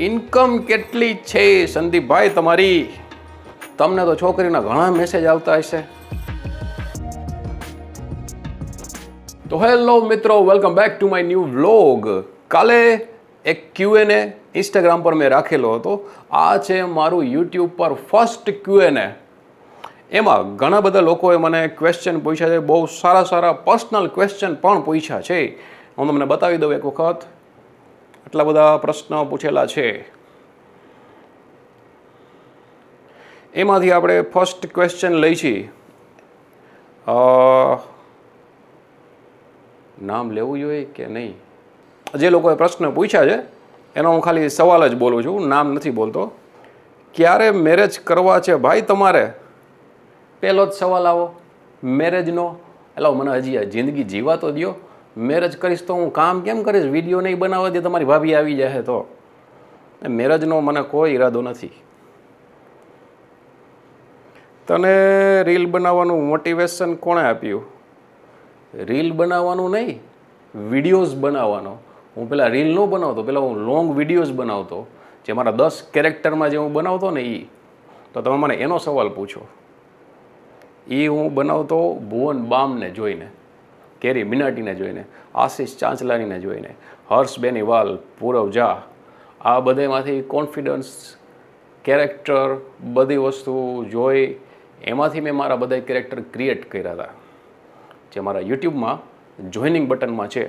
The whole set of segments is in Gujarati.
ઇન્કમ કેટલી છે સંદીપભાઈ તમારી? તમને તો છોકરીના ઘણા મેસેજ આવતા હશે. તો હેલો મિત્રો, welcome back to my new vlog. કાલે એક Q&A ઇન્સ્ટાગ્રામ પર મેં રાખેલો હતો. આ છે મારું યુટ્યુબ પર ફર્સ્ટ Q&A. એમાં ઘણા બધા લોકોએ મને ક્વેશ્ચન પૂછ્યા છે, બહુ સારા સારા પર્સનલ ક્વેશ્ચન પણ પૂછ્યા છે. હું તમને બતાવી દઉં એક વખત. આટલા બધા પ્રશ્નો પૂછેલા છે. એમાંથી આપણે ફર્સ્ટ ક્વેશ્ચન લઈ છીએ. નામ લેવું જોઈએ કે નહીં? જે લોકોએ પ્રશ્ન પૂછ્યા છે એનો હું ખાલી સવાલ જ બોલું છું, નામ નથી બોલતો. ક્યારે મેરેજ કરવા છે ભાઈ તમારે? પહેલો જ સવાલ આવો મેરેજનો. એટલે મને હજી આ જિંદગી જીવા તો દો. મેરેજ કરીશ તો હું કામ કેમ કરીશ? વિડીયો નહીં બનાવવા દે તમારી ભાભી આવી જાય તો. મેરેજનો મને કોઈ ઈરાદો નથી. તને રીલ બનાવવાનું મોટિવેશન કોણે આપ્યું? રીલ બનાવવાનું નહીં, વિડીયોઝ બનાવવાનો. હું પહેલાં રીલ ન બનાવતો, પહેલાં હું લોંગ વિડીયોઝ બનાવતો, જે મારા 10 કેરેક્ટરમાં જે હું બનાવતો ને એ. તો તમે મને એનો સવાલ પૂછો. એ હું બનાવતો ભુવન બામને જોઈને, કેરી મિનાટીને જોઈને, આશિષ ચાંચલાનીને જોઈને, હર્ષ બેનીવાલ, પૂરવ ઝા. આ બધામાંથી કોન્ફિડન્સ, કેરેક્ટર, બધી વસ્તુ જોઈ એમાંથી મેં મારા બધા કેરેક્ટર ક્રિએટ કર્યા હતા, જે મારા યુટ્યુબમાં જોઈનિંગ બટનમાં છે.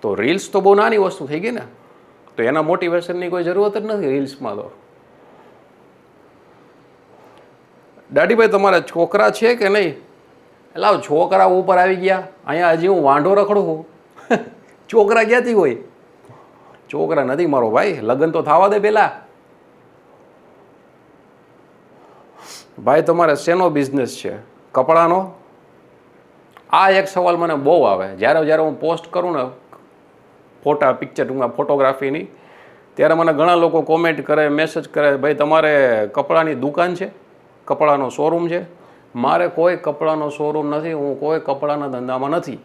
તો રીલ્સ તો બહુ નાની વસ્તુ થઈ ગઈ ને, તો એના મોટિવેશનની કોઈ જરૂરત જ નથી રીલ્સમાં. તો દાઢીભાઈ તમારા છોકરા છે કે નહીં? એટલે છોકરા ઉપર આવી ગયા. અહીંયા હજી હું વાંઢો રખડું છું. છોકરા ક્યાંથી હોય? છોકરા નથી મારો ભાઈ, લગ્ન તો થવા દે પહેલા. ભાઈ તમારે શેનો બિઝનેસ છે? કપડાનો? આ એક સવાલ મને બહુ આવે. જ્યારે હું પોસ્ટ કરું ને ફોટા, પિક્ચર, ટૂંકમાં ફોટોગ્રાફીની, ત્યારે મને ઘણા લોકો કોમેન્ટ કરે, મેસેજ કરે, ભાઈ તમારે કપડાની દુકાન છે, કપડાનો શોરૂમ છે? મારે કોઈ કપડાનો શોરૂમ નથી, હું કોઈ કપડાના ધંધામાં નથી.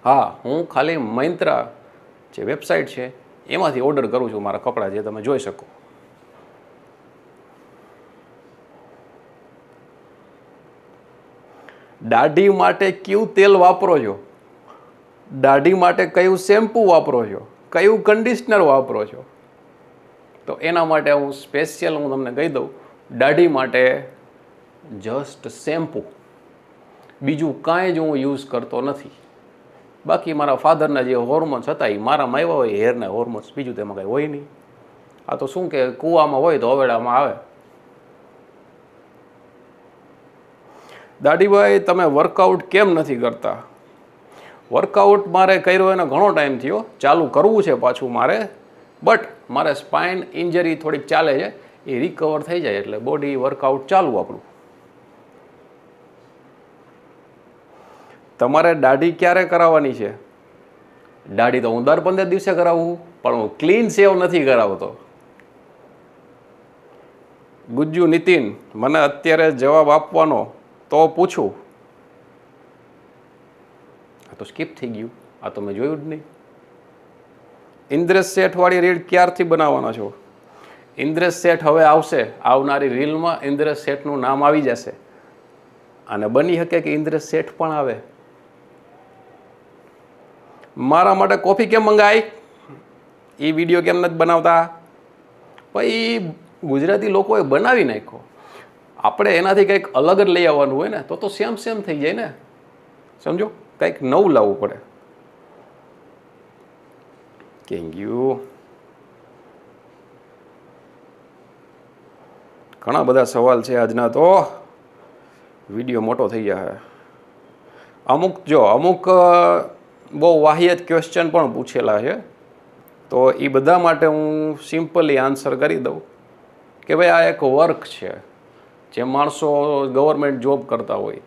હા, હું ખાલી મૈંત્રા જે વેબસાઇટ છે એમાંથી ઓર્ડર કરું છું મારા કપડાં, જે તમે જોઈ શકો. દાઢી માટે કયું તેલ વાપરો છો? દાઢી માટે કયું શેમ્પૂ વાપરો છો? કયું કન્ડિશનર વાપરો છો? તો એના માટે હું સ્પેશિયલ હું તમને કહી દઉં, દાઢી માટે જસ્ટ શેમ્પૂ, બીજું કાંઈ જ હું યુઝ કરતો નથી. બાકી મારા ફાધરના જે હોર્મોન્સ હતા એ મારામાં આવ્યા હોય, હેરના હોર્મોન્સ, બીજું તેમાં કંઈ હોય નહીં. આ તો શું કે કૂવામાં હોય તો હવેડામાં આવે. દાઢીભાઈ તમે વર્કઆઉટ કેમ નથી કરતા? વર્કઆઉટ મારે કર્યો એને ઘણો ટાઈમ થયો, ચાલુ કરવું છે પાછું મારે, બટ મારે સ્પાઇન ઇન્જરી થોડીક ચાલે છે, એ રિકવર થઈ જાય એટલે બોડી વર્કઆઉટ ચાલુ આપણું. તમારે દાઢી ક્યારે કરાવવાની છે? દાઢી તો હું દર 15 દિવસે કરાવું, પણ હું ક્લીન શેવ નથી કરાવતો. ગુજ્જુ નીતિન, મને અત્યારે જવાબ આપવાનો તો પૂછું. આ તો સ્કીપ થઈ ગયું, આ તો મેં જોયું જ નહીં. ઇન્દ્રેશ શેઠવાળી રીલ ક્યારથી બનાવવાના છો? ઇન્દ્રેશ શેઠ હવે આવશે, આવનારી રીલમાં ઇન્દ્રેશ શેઠનું નામ આવી જશે, અને બની શકે કે ઇન્દ્રેશ શેઠ પણ આવે. મારા માટે કોફી કેમ મંગાવી? એ વિડીયો કેમ નથી બનાવતા? ભાઈ ગુજરાતી લોકોએ બનાવી નાખ્યો, આપણે એનાથી કંઈક અલગ જ લઈ આવવાનું હોય ને, તો સેમ થઈ જાય ને. સમજો, કંઈક નવું લાવવું પડે. Thank you. ઘણા બધા સવાલ છે આજના, તો વિડીયો મોટો થઈ જાય. અમુક બહુ વાહિયાત ક્વેશ્ચન પણ પૂછેલા છે, તો એ બધા માટે હું સિમ્પલી આન્સર કરી દઉં કે ભાઈ આ એક વર્ક છે. જે માણસો ગવર્મેન્ટ જોબ કરતા હોય,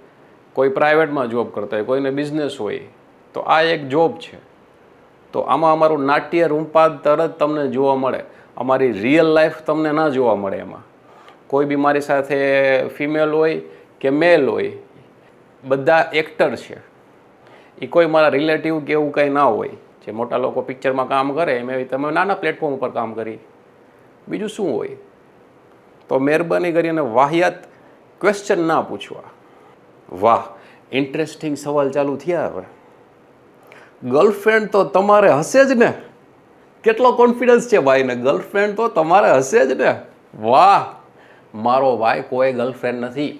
કોઈ પ્રાઇવેટમાં જોબ કરતા હોય, કોઈને બિઝનેસ હોય, તો આ એક જોબ છે. તો આમાં અમારું નાટ્ય રૂપાંતર તરત તમને જોવા મળે, અમારી રિયલ લાઈફ તમને ના જોવા મળે. એમાં કોઈ બી મારી સાથે ફિમેલ હોય કે મેલ હોય, બધા એક્ટર છે. એ કોઈ મારા રિલેટિવ કે એવું કંઈ ના હોય, જે મોટા લોકો પિક્ચરમાં કામ કરે એમ એવી તમે નાના પ્લેટફોર્મ ઉપર કામ કરી, બીજું શું હોય? તો મહેરબાની કરીને વાહિયાત ક્વેશ્ચન ના પૂછવા. વાહ, ઇન્ટરેસ્ટિંગ સવાલ ચાલુ થયા. હવે ગર્લફ્રેન્ડ તો તમારે હશે જ ને? કેટલો કોન્ફિડન્સ છે ભાઈને, ગર્લફ્રેન્ડ તો તમારે હશે જ ને? વાહ, મારો ભાઈ કોઈ ગર્લફ્રેન્ડ નથી.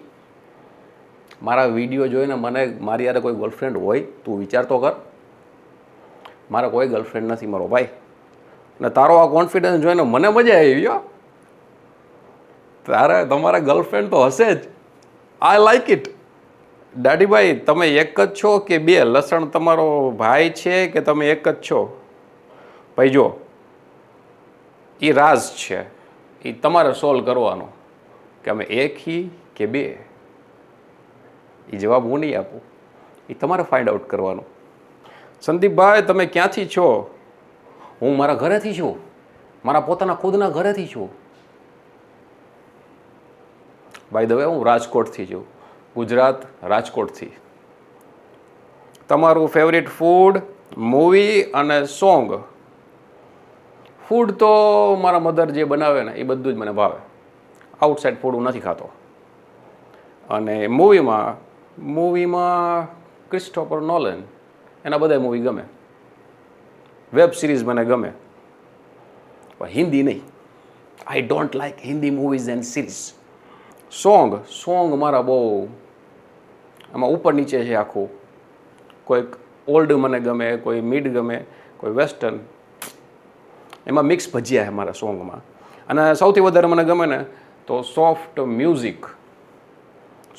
મારા વિડીયો જોઈને મને મારી યારે કોઈ ગર્લફ્રેન્ડ હોય તું વિચાર તો કર. મારા કોઈ ગર્લફ્રેન્ડ નથી મારો ભાઈ. ને તારો આ કોન્ફિડન્સ જોઈને મને મજા આવી હો. તમારા ગર્લફ્રેન્ડ તો હશે જ. I like it. દાઢીભાઈ તમે એક જ છો કે બે? લસણ તમારો ભાઈ છે કે તમે એક જ છો? ભાઈ જો, એ રાજ છે, એ તમારે સોલ્વ કરવાનો કે અમે એક હી કે બે. એ જવાબ હું નહીં આપું, એ તમારે ફાઇન્ડ આઉટ કરવાનું. સંદીપભાઈ તમે ક્યાંથી છો? હું મારા ઘરેથી છું, મારા પોતાના ખુદના ઘરેથી છું. બાય ધ વે હું રાજકોટથી છું, ગુજરાત, રાજકોટથી. તમારું ફેવરિટ ફૂડ, મૂવી અને સોંગ? ફૂડ તો મારા મધર જે બનાવે ને એ બધું જ મને ભાવે. આઉટસાઇડ ફૂડ હું નથી ખાતો. અને મૂવીમાં ક્રિસ્ટોફર નોલન, એના બધા મૂવી ગમે. વેબ સિરીઝ મને ગમે, પણ હિન્દી નહીં. I don't like Hindi movies end series. Song મારા બહુ આમાં ઉપર નીચે છે આખું. કોઈક ઓલ્ડ મને ગમે, કોઈ મિડ ગમે, કોઈ વેસ્ટર્ન. એમાં મિક્સ ભજીયા છે મારા સોંગમાં. અને સૌથી વધારે મને ગમે ને તો સોફ્ટ મ્યુઝિક.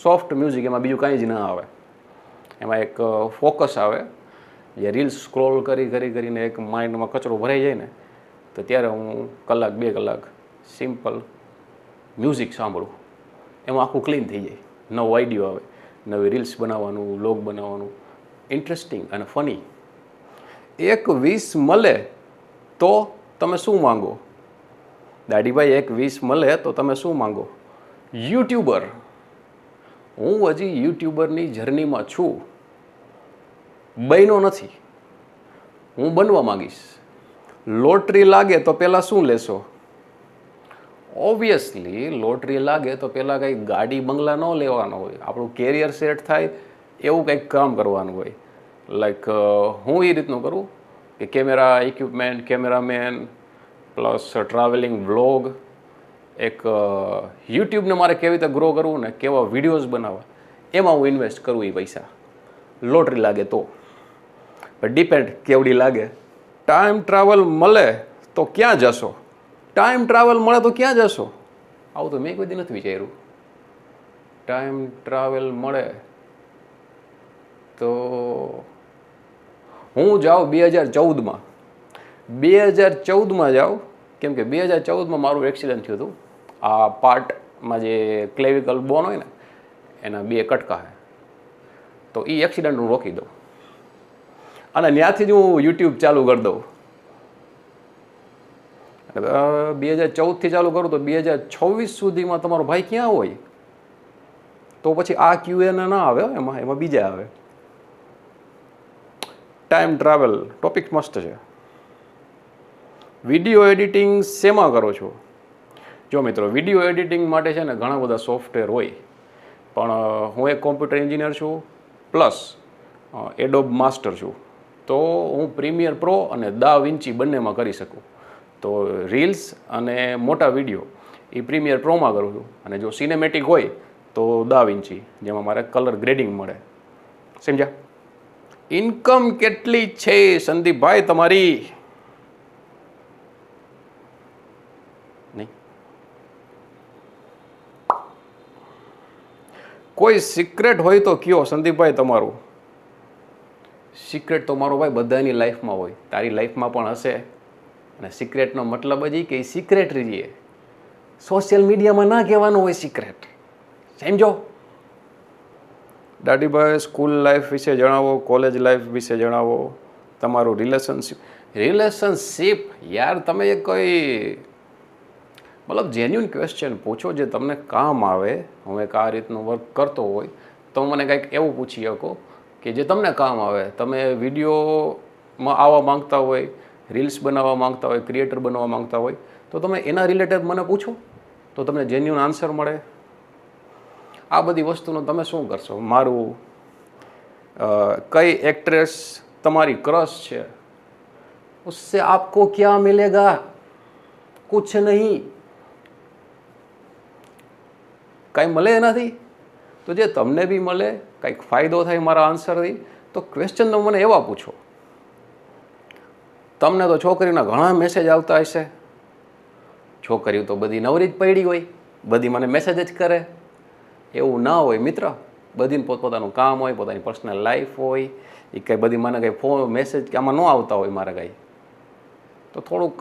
એમાં બીજું કાંઈ જ ના આવે. એમાં એક ફોકસ આવે. જે રીલ્સ સ્ક્રોલ કરીને એક માઇન્ડમાં કચરો ભરાઈ જાય ને, તો ત્યારે હું કલાક 2 કલાક સિમ્પલ મ્યુઝિક સાંભળું. એમાં આખું ક્લીન થઈ જાય. નવો આઈડિયો આવે, નવી રીલ્સ બનાવવાનું, વ્લોગ બનાવવાનું, ઇન્ટરેસ્ટિંગ અને ફની. એક 20 મળે તો તમે શું માંગો? દાઢીભાઈ એક 20 મળે તો તમે શું માંગો? યુટ્યુબર. હું હજી યુટ્યુબરની જર્નીમાં છું, બન્યો નથી. હું બનવા માંગીશ. લોટરી લાગે તો પહેલાં શું લેશો? ઓબ્વિયસલી લોટરી લાગે તો પહેલાં કંઈક ગાડી બંગલા ન લેવાનો હોય. આપણું કેરિયર સેટ થાય એવું કંઈક કામ કરવાનું હોય. લાઈક હું એ રીતનું કરું કે camera equipment, cameraman plus travelling vlog, એક યુટ્યુબને મારે કેવી રીતે ગ્રો કરવું ને કેવા વિડીયોઝ બનાવવા, એમાં હું ઇન્વેસ્ટ કરું એ પૈસા. લોટરી લાગે તો ડિપેન્ડ કેવડી લાગે. ટાઈમ ટ્રાવેલ મળે તો ક્યાં જશો? ટાઈમ ટ્રાવેલ મળે તો ક્યાં જશો? આવું તો મેં કોઈ દી નથી વિચાર્યું. ટાઈમ ટ્રાવેલ મળે તો હું જાઉં 2014માં. 2014માં જાઉં, કેમ કે 2014માં મારું એક્સિડન્ટ થયું હતું. આ પાર્ટમાં જે ક્લેવિકલ બોન હોય ને એના 2 કટકા છે, તો એ એક્સિડન્ટ હું રોકી દઉં અને ત્યાંથી જ હું યુટ્યુબ ચાલુ કરી દઉં. 2014થી ચાલુ કરું તો 2026 સુધીમાં તમારો ભાઈ ક્યાં હોય? તો પછી આ ક્યુએન ના આવે, એમાં બીજા આવે. ટાઈમ ટ્રાવેલ ટોપિક મસ્ત છે. વિડીયો એડિટિંગ શેમાં કરો છો? જો મિત્રો, વિડીયો એડિટિંગ માટે છે ને ઘણા બધા સોફ્ટવેર હોય, પણ હું એક કોમ્પ્યુટર એન્જિનિયર છું પ્લસ એડોબ માસ્ટર છું. તો હું પ્રીમિયર પ્રો અને દા વિન્ચી બંનેમાં કરી શકું. તો રીલ્સ અને મોટા વિડીયો એ પ્રીમિયર પ્રોમાં કરું છું, અને જો સિનેમેટિક હોય તો દા વિન્ચી, જેમાં મારે કલર ગ્રેડિંગ મળે. સમજ્યા? ઇન્કમ કેટલી છે સંદીપભાઈ તમારી? નહીં, કોઈ સિક્રેટ હોય તો કયો સંદીપભાઈ તમારું. સિક્રેટ તો મારો ભાઈ બધાની લાઈફમાં હોય, તારી લાઈફમાં પણ હશે. અને સિક્રેટનો મતલબ જ કે સિક્રેટ રહીએ, સોશિયલ મીડિયામાં ના કહેવાનું હોય સિક્રેટ. સમજો? દાઢીભાઈ સ્કૂલ લાઈફ વિશે જણાવો, કોલેજ લાઈફ વિશે જણાવો, તમારું રિલેશનશિપ. યાર તમે કોઈ મતલબ જેન્યુન ક્વેશ્ચન પૂછો જે તમને કામ આવે. હું એક આ રીતનું વર્ક કરતો હોય તો મને કંઈક એવું પૂછી શકો કે જે તમને કામ આવે. તમે વિડીયો માં આવવા માંગતા હોય, રીલ્સ બનાવવા માંગતા હોય, ક્રિએટર બનવા માંગતા હોય, તો તમે એના રિલેટેડ મને પૂછો તો તમને જેન્યુઅન આન્સર મળે. આ બધી વસ્તુનો તમે શું કરશો? મારું કઈ એક્ટ્રેસ તમારી ક્રશ છે, उससे आपको क्या मिलेगा? कुछ नहीं. કાંઈ મળે એનાથી? તો જે તમને બી મળે, કંઈક ફાયદો થાય મારા આન્સરથી, તો ક્વેશ્ચન તો મને એવા પૂછો. તમને તો છોકરીના ઘણા મેસેજ આવતા હશે. છોકરીઓ તો બધી નવરી જ પડી હોય, બધી મને મેસેજ જ કરે. એવું ના હોય મિત્ર. બધીને પોતપોતાનું કામ હોય, પોતાની પર્સનલ લાઈફ હોય. એ કંઈ બધી મને કંઈ ફોન મેસેજ કે આમાં ન આવતા હોય મારા કાંઈ. તો થોડુંક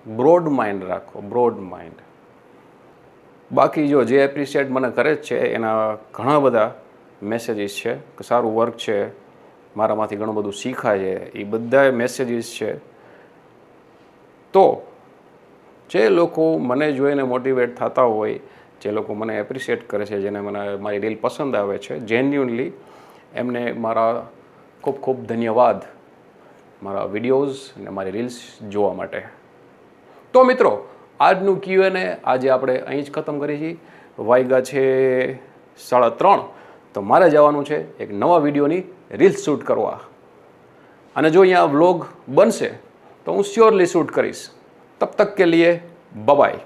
બ્રોડ માઇન્ડ રાખો, બ્રોડ માઇન્ડ. બાકી જો જે એપ્રિશિએટ મને કરે જ છે એના ઘણા બધા મેસેજીસ છે કે સારું વર્ક છે, મારામાંથી ઘણું બધું શીખાય છે, એ બધા મેસેજીસ છે. તો જે લોકો મને જોઈને મોટિવેટ થતા હોય, જે લોકો મને એપ્રિશિએટ કરે છે, જેને મને મારી રીલ પસંદ આવે છે, જેન્યુઅનલી એમને મારા ખૂબ ખૂબ ધન્યવાદ મારા વિડીયોઝ અને મારી રીલ્સ જોવા માટે. તો મિત્રો, આજનું Q&A આજે આપણે અહીં જ ખતમ કરી છીએ. વાગ્યા છે 3:30. તો મારે જવાનું છે એક નવા વિડીયોની રીલ્સ શૂટ કરવા. અને જો અહીંયા વ્લોગ બનશે તો હું શ્યોરલી શૂટ કરીશ. તબ તક કે લીએ બાય.